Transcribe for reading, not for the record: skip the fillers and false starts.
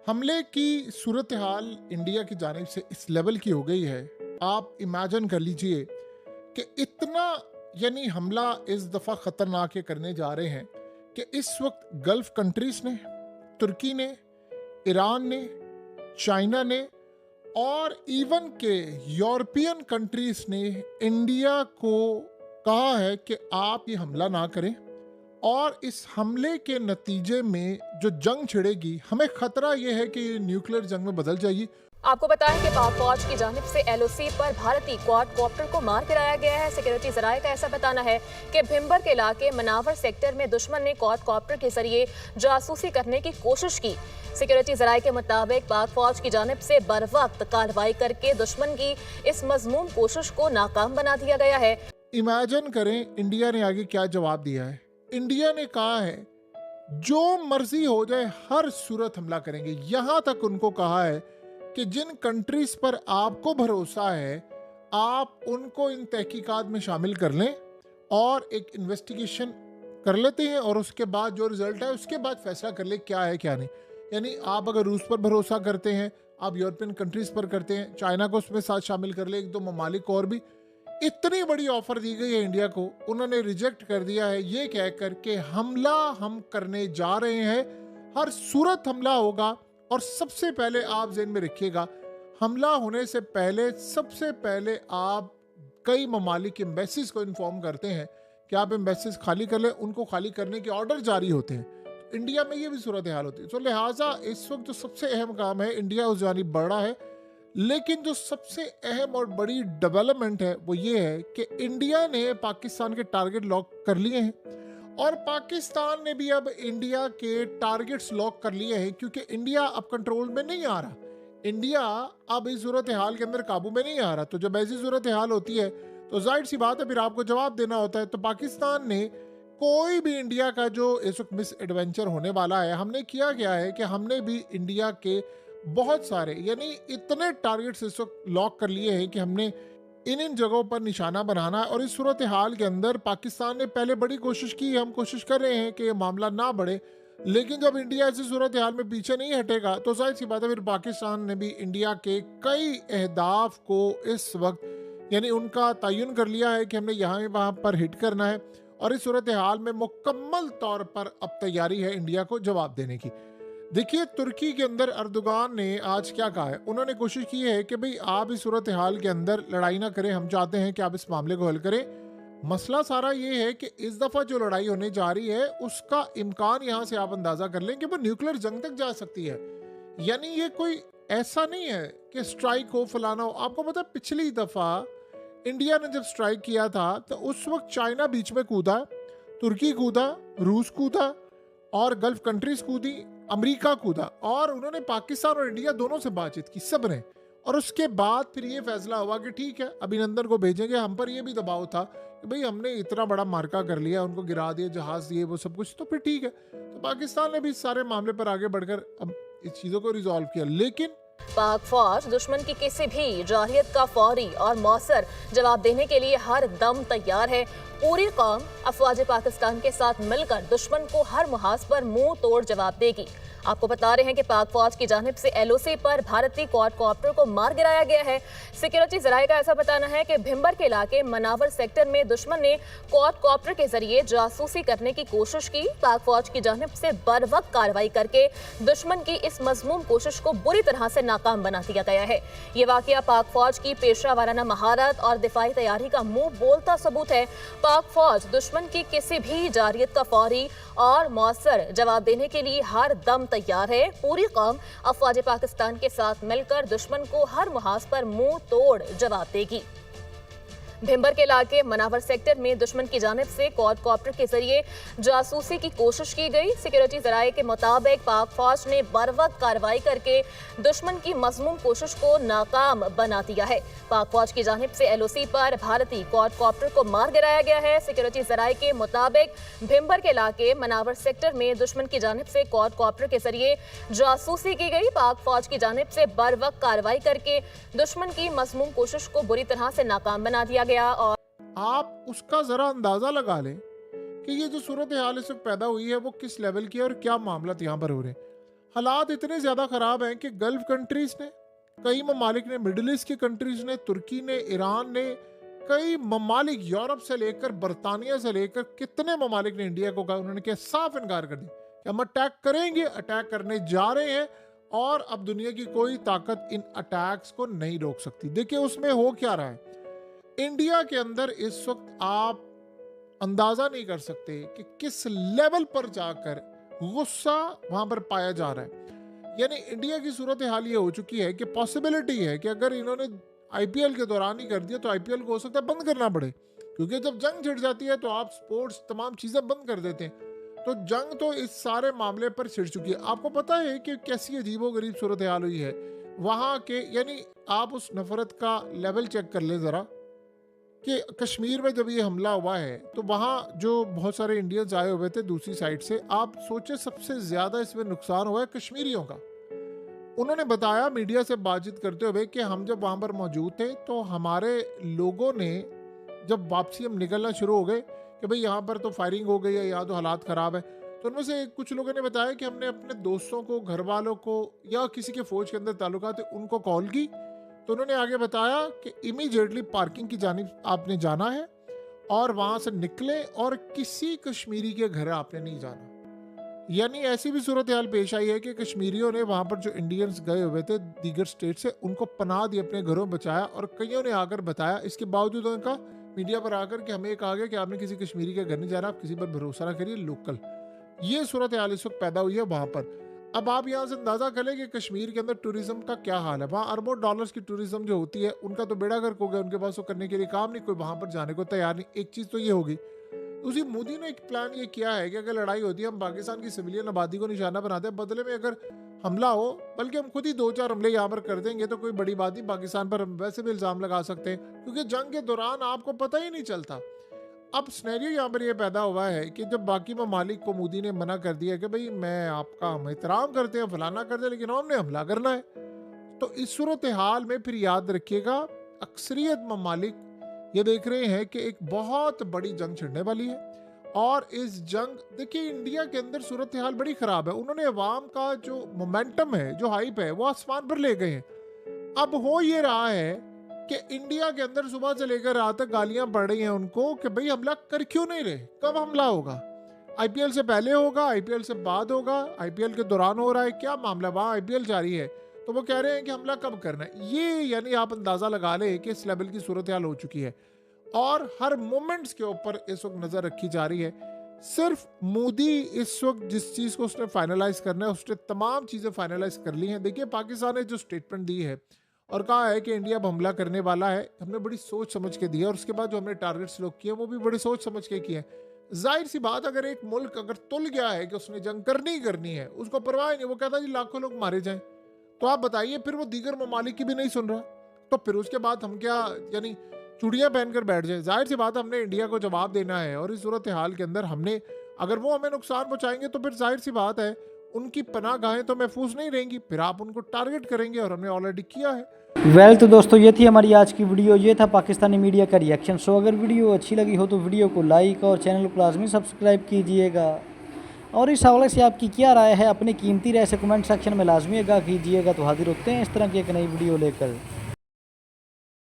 हमले की सूरत हाल इंडिया की जानिब से इस लेवल की हो गई है। आप इमेजिन कर लीजिए कि इतना हमला इस दफ़ा ख़तरनाक ये करने जा रहे हैं कि इस वक्त गल्फ कंट्रीज ने, तुर्की ने, ईरान ने, चाइना ने और इवन के यूरोपियन कंट्रीज ने इंडिया को कहा है कि आप ये हमला ना करें और इस हमले के नतीजे में जो जंग छिड़ेगी, हमें खतरा यह है कि ये न्यूक्लियर जंग में बदल जाएगी। आपको बताएं कि पाक फौज की जानिब से एलओसी पर भारतीय क्वाडकॉप्टर को मार गिराया गया है। सिक्योरिटी जराये का ऐसा बताना है कि भिम्बर के इलाके मनावर सेक्टर में दुश्मन ने क्वाडकॉप्टर के जरिए जासूसी करने की कोशिश की। सिक्योरिटी जराये के मुताबिक पाक फौज की जानिब से बर वक्त कार्रवाई करके दुश्मन की इस मजमूम कोशिश को नाकाम बना दिया गया है। इमेजिन करें इंडिया ने आगे क्या जवाब दिया है। इंडिया ने कहा है जो मर्जी हो जाए हर सूरत हमला करेंगे। यहां तक उनको कहा है कि जिन कंट्रीज पर आपको भरोसा है आप उनको इन तहकीकात में शामिल कर लें और एक इन्वेस्टिगेशन कर लेते हैं और उसके बाद जो रिजल्ट है उसके बाद फैसला कर ले क्या है क्या नहीं। यानी आप अगर रूस पर भरोसा करते हैं, आप यूरोपियन कंट्रीज पर करते हैं, चाइना को उसमें साथ शामिल कर ले, एक दो ममालिक और भी। इतनी बड़ी ऑफर दी गई है इंडिया को, उन्होंने रिजेक्ट कर दिया है ये कहकर के हमला हम करने जा रहे हैं, हर सूरत हमला होगा। और सबसे पहले आप ज़हन में रखिएगा, हमला होने से पहले सबसे पहले आप कई ममालिक एम्बेसीज को इन्फॉर्म करते हैं कि आप एम्बेसीज खाली कर लें, उनको खाली करने के ऑर्डर जारी होते हैं। तो इंडिया में ये भी सूरत हाल होती है। तो लिहाजा इस वक्त जो सबसे अहम काम है, इंडिया उस जानिब बढ़ रहा है, लेकिन जो सबसे अहम और बड़ी डेवलपमेंट है वो ये है कि इंडिया ने पाकिस्तान के टारगेट लॉक कर लिए हैं और पाकिस्तान ने भी अब इंडिया के टारगेट्स लॉक कर लिए हैं, क्योंकि इंडिया अब कंट्रोल में नहीं आ रहा। इंडिया अब इस सूरत हाल के अंदर काबू में नहीं आ रहा। तो जब ऐसी सूरत हाल होती है तो जाहिर सी बात है फिर आपको जवाब देना होता है। तो पाकिस्तान ने कोई भी इंडिया का जो इस वक्त मिस एडवेंचर होने वाला है, हमने किया गया है कि हमने भी इंडिया के बहुत सारे इतने टारगेट्स इस वक्त लॉक कर लिए हैं कि हमने इन जगहों पर निशाना बनाना है। और इस सूरत हाल के अंदर पाकिस्तान ने पहले बड़ी कोशिश की, हम कोशिश कर रहे हैं कि ये मामला ना बढ़े, लेकिन जब इंडिया ऐसी सूरत हाल में पीछे नहीं हटेगा तो जाहिर सी बात है फिर पाकिस्तान ने भी इंडिया के कई अहदाफ को इस वक्त उनका तयन कर लिया है कि हमने यहाँ वहाँ पर हिट करना है। और इस सूरत हाल में मुकम्मल तौर पर अब तैयारी है इंडिया को जवाब देने की। देखिए, तुर्की के अंदर अर्दोगान ने आज क्या कहा है। उन्होंने कोशिश की है कि भाई आप इस सूरत हाल के अंदर लड़ाई ना करें, हम चाहते हैं कि आप इस मामले को हल करें। मसला सारा ये है कि इस दफ़ा जो लड़ाई होने जा रही है उसका इम्कान यहाँ से आप अंदाज़ा कर लें कि वो न्यूक्लियर जंग तक जा सकती है। यानी ये कोई ऐसा नहीं है कि स्ट्राइक हो, फलाना हो। आपको पता है पिछली दफ़ा इंडिया ने जब स्ट्राइक किया था तो उस वक्त चाइना बीच में कूदा, तुर्की कूदा, रूस कूदा और गल्फ कंट्रीज कूदी, अमेरिका कूदा और उन्होंने पाकिस्तान और इंडिया दोनों से बातचीत की, सब ने। और उसके बाद फिर ये फैसला हुआ कि ठीक है अभिनंदन को भेजेंगे। हम पर ये भी दबाव था कि भाई हमने इतना बड़ा मार्का कर लिया, उनको गिरा दिए, जहाज दिए, वो सब कुछ, तो फिर ठीक है। तो पाकिस्तान ने भी इस सारे मामले पर आगे बढ़कर अब इस चीज़ों को रिजॉल्व किया। लेकिन पाक फौज दुश्मन की किसी भी जाहियत का फौरी और मौसर जवाब देने के लिए हर दम तैयार है। पूरी कौम अफवाज पाकिस्तान के साथ मिलकर दुश्मन को हर मुहाज पर मुंह तोड़ जवाब देगी। आपको बता रहे हैं कि पाक फौज की जानिब से एलओसी पर भारतीय क्वाडकॉप्टर को मार गिराया गया है। सिक्योरिटी जराये का ऐसा बताना है कि भिम्बर के इलाके मनावर सेक्टर में दुश्मन ने क्वाडकॉप्टर के जरिए जासूसी करने की कोशिश की। पाक फौज की जानिब से बर वक्त कार्रवाई करके दुश्मन की इस मजमूम कोशिश को बुरी तरह से नाकाम बना दिया गया है। ये वाकया पाक फौज की पेशा वाराना महारत और दिफाई तैयारी का मुंह बोलता सबूत है। पाक फौज दुश्मन की किसी भी जारियत का फौरी और मौसर जवाब देने के लिए हर दम तैयार है। पूरी कौम अफवाज पाकिस्तान के साथ मिलकर दुश्मन को हर मुहाज पर मुंह तोड़ जवाब देगी। भिम्बर के इलाके मनावर सेक्टर में दुश्मन की जानिब से क्वाडकॉप्टर के जरिए जासूसी की कोशिश की गई। सिक्योरिटी जराये के मुताबिक पाक फौज ने बर वक्त कार्रवाई करके दुश्मन की मजमूम कोशिश को नाकाम बना दिया है। पाक फौज की जानिब से एलओसी पर भारतीय क्वाडकॉप्टर को मार गिराया गया है। सिक्योरिटी जराये के मुताबिक भिम्बर के इलाके मनावर सेक्टर में दुश्मन की जानिब से क्वाडकॉप्टर के जरिए जासूसी की गई। पाक फौज की जानिब से बर वक्त कार्रवाई करके दुश्मन की मजमूम कोशिश को बुरी तरह से नाकाम बना दिया गया। और आप उसका जरा अंदाजा लगा लें कि ये जो सूरत हाल इस वक्त पैदा हुई है वो किस लेवल की है और क्या मामला यहाँ पर हो रहे हैं। हालात इतने ज़्यादा ख़राब हैं कि गल्फ कंट्रीज़ ने, कई ममालिक ने, मिडिल ईस्ट की कंट्रीज़ ने, तुर्की ने, ईरान ने, कई ममालिक, यूरोप से लेकर बरतानिया से लेकर कितने ममालिक ने इंडिया को कहा, उन्होंने क्या साफ इनकार कर दिया कि हम अटैक करेंगे, अटैक करने जा रहे हैं और अब दुनिया की कोई ताकत इन अटैक्स को नहीं रोक सकती। देखिए उसमें हो क्या रहा है, इंडिया के अंदर इस वक्त आप अंदाजा नहीं कर सकते कि किस लेवल पर जाकर गुस्सा वहां पर पाया जा रहा है। यानी इंडिया की सूरत हाल ये हो चुकी है कि पॉसिबिलिटी है कि अगर इन्होंने आईपीएल के दौरान ही कर दिया तो आईपीएल को हो सकता है बंद करना पड़े, क्योंकि जब जंग छिड़ जाती है तो आप स्पोर्ट्स तमाम चीजें बंद कर देते हैं। तो जंग तो इस सारे मामले पर छिड़ चुकी है। आपको पता है कि कैसी अजीबोगरीब सूरत हाल हुई है वहां के, यानी आप उस नफरत का लेवल चेक कर ले जरा कि कश्मीर में जब ये हमला हुआ है तो वहाँ जो बहुत सारे इंडियंस आए हुए थे दूसरी साइड से, आप सोचे सबसे ज़्यादा इसमें नुकसान हुआ है कश्मीरियों का। उन्होंने बताया मीडिया से बातचीत करते हुए कि हम जब वहाँ पर मौजूद थे तो हमारे लोगों ने जब वापसी हम निकलना शुरू हो गए कि भाई यहाँ पर तो फायरिंग हो गई है, यहाँ तो हालात ख़राब है, तो उनमें से कुछ लोगों ने बताया कि हमने अपने दोस्तों को, घर वालों को या किसी के फ़ौज के अंदर ताल्लुकात है उनको कॉल की, तो उन्होंने आगे बताया कि इमीडिएटली पार्किंग की जानिब आपने जाना है और वहाँ से निकले और किसी कश्मीरी के घर आपने नहीं जाना। यानी ऐसी भी सूरत हाल पेश आई है कि कश्मीरियों ने वहाँ पर जो इंडियंस गए हुए थे दीगर स्टेट से उनको पनाह दी, अपने घरों बचाया, और कईयों ने आकर बताया इसके बावजूद उनका मीडिया पर आकर कि हमें कहा गया कि आपने किसी कश्मीरी के घर नहीं जाना, आप किसी पर भरोसा ना करिए, लोकल। ये सूरत हाल इस वक्त पैदा हुई है वहाँ पर। अब आप यहाँ से अंदाजा करें कि कश्मीर के अंदर टूरिज्म का क्या हाल है। वहाँ अरबों डॉलर्स की टूरिज्म जो होती है उनका तो बेड़ा गर्क हो गया, उनके पास वो करने के लिए काम नहीं, कोई वहाँ पर जाने को तैयार नहीं। एक चीज़ तो ये होगी। उसी मोदी ने एक प्लान ये किया है कि अगर लड़ाई होती है हम पाकिस्तान की सिविलियन आबादी को निशाना बनाते हैं, बदले में अगर हमला हो, बल्कि हम खुद ही 2-4 हमले यहाँ पर कर देंगे तो कोई बड़ी बात नहीं, पाकिस्तान पर हम वैसे भी इल्ज़ाम लगा सकते हैं क्योंकि जंग के दौरान आपको पता ही नहीं चलता। अब स्नैरियो यहाँ पर यह पैदा हुआ है कि जब बाकी ममालिक को मोदी ने मना कर दिया कि भाई मैं आपका हम एहतराम करते हैं, फलाना करते हैं, लेकिन हमने हमला करना है, तो इस सूरत हाल में फिर याद रखिएगा अक्सरियत ममालिक ये देख रहे हैं कि एक बहुत बड़ी जंग छिड़ने वाली है। और इस जंग, देखिए इंडिया के अंदर सूरत हाल बड़ी ख़राब है। उन्होंने अवाम का जो मोमेंटम है, जो हाइप है, वो आसमान पर ले गए हैं। अब हो ये रहा है कि इंडिया के अंदर सुबह से लेकर रात तक गालियां पड़ रही हैं उनको कि भाई हमला कर क्यों नहीं रहे, कब हमला होगा, आईपीएल से पहले होगा, आईपीएल से बाद होगा, आईपीएल के दौरान हो रहा है, क्या मामला, वहाँ आईपीएल जारी है तो वो कह रहे हैं कि हमला कब करना है। ये यानी आप अंदाज़ा लगा ले कि इस लेवल की सूरत हाल हो चुकी है और हर मोमेंट्स के ऊपर इस वक्त नज़र रखी जा रही है। सिर्फ मोदी इस वक्त जिस चीज़ को उसने फाइनलाइज करना है उसने तमाम चीज़ें फाइनलाइज कर ली हैं। देखिए पाकिस्तान ने जो स्टेटमेंट दी है और कहा है कि इंडिया अब हमला करने वाला है, हमने बड़ी सोच समझ के दिया और उसके बाद जो हमने टारगेट्स लोग किए वो भी बड़ी सोच समझ के किए। जाहिर सी बात, अगर एक मुल्क अगर तुल गया है कि उसने जंग करनी ही करनी है, उसको परवाह नहीं, वो कहता जी लाखों लोग मारे जाएं, तो आप बताइए फिर वो दीगर ममालिक की भी नहीं सुन रहा, तो फिर उसके बाद हम क्या यानी चूड़ियाँ पहनकर बैठ जाए। जाहिर सी बात हमने इंडिया को जवाब देना है और इस सूरत हाल के अंदर हमने, अगर वो हमें नुकसान पहुँचाएंगे तो फिर जाहिर सी बात है उनकी पनाह गाहें तो महफूज नहीं रहेंगी, फिर आप उनको टारगेट करेंगे और हमने ऑलरेडी किया है। तो दोस्तों ये थी हमारी आज की वीडियो, ये था पाकिस्तानी मीडिया का रिएक्शन। सो अगर वीडियो अच्छी लगी हो तो वीडियो को लाइक और चैनल को लाजमी सब्सक्राइब कीजिएगा और इस हवाले से आपकी क्या राय है अपनी कीमती राय से कमेंट सेक्शन में लाजमी आगाह कीजिएगा। तो हाजिर होते हैं इस तरह की एक नई वीडियो लेकर।